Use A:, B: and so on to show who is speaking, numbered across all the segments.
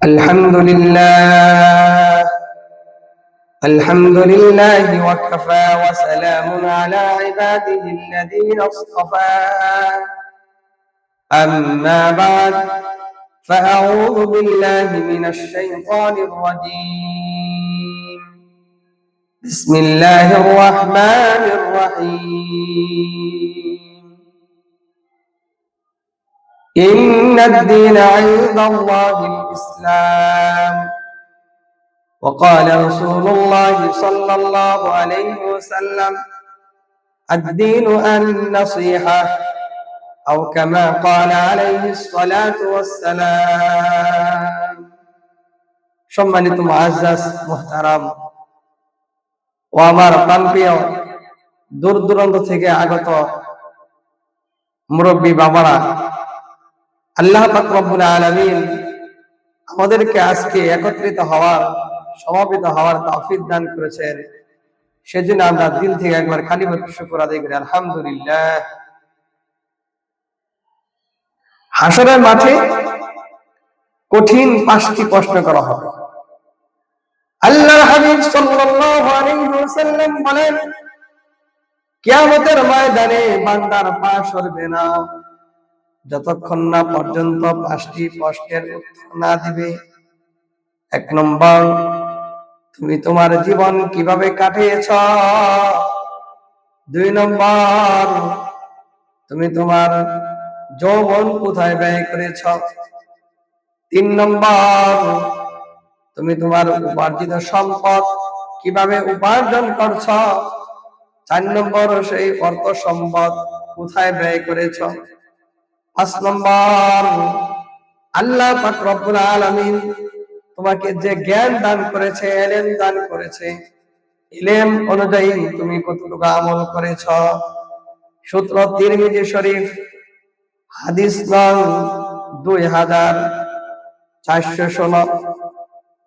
A: الحمد لله وكفى وسلام على عباده الذين اصطفى أما بعد فأعوذ بالله من الشيطان الرجيم بسم الله الرحمن الرحيم إن الدين عند الله الإسلام وقال رسول الله صلى الله عليه وسلم الدين النصيحة أو كما قال عليه الصلاة والسلام সম্মানিত মুআজ্জাজ মুহতারাম ও আমার প্রাণপ্রিয় দূর দূরান্ত থেকে আগত মুরব্বী বাবারা, আল্লাহ পাক রব্বুল আলামিন আমাদেরকে আজকে একত্রিত হওয়ার সমাবেত হওয়ার তৌফিক দান করেছেন। সেজন্য আমরা দিল থেকে একবার কালিমাত শুকর আদায় করি, আলহামদুলিল্লাহ। হাসরের মাঠে কঠিন 5টি প্রশ্ন করা হবে। আল্লাহর হাবিব সাল্লাল্লাহু আলাইহি ওয়াসাল্লাম বলেন, কিয়ামতের ময়দানে বান্দার পা সরবে না যতক্ষণ না পর্যন্ত 5টি প্রশ্নের উত্তর না দিবে। 1 নম্বর, তুমি তোমার জীবন কিভাবে কাটিয়েছ? 2 নম্বর, তুমি তোমার যৌবন কোথায় ব্যয় করেছ? 3 নম্বর, তুমি তোমার উপার্জিত সম্পদ কিভাবে উপার্জন করছ? 4 নম্বর, সেই অর্থ সম্পদ কোথায় ব্যয় করেছ? 5 নম্বর, আল্লাহ পাক রব্বুল আলামিন তোমাকে যে জ্ঞান দান করেছে, ইলম দান করেছে, ইলম অনুযায়ী তুমি কতটুকু আমল করেছ? সূত্র তিরমিজি শরীফ, হাদিস নং 2416।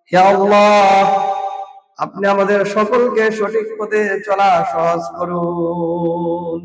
A: হে আল্লাহ, আপনি আমাদের সকলকে সঠিক পথে চলা সহজ করুন।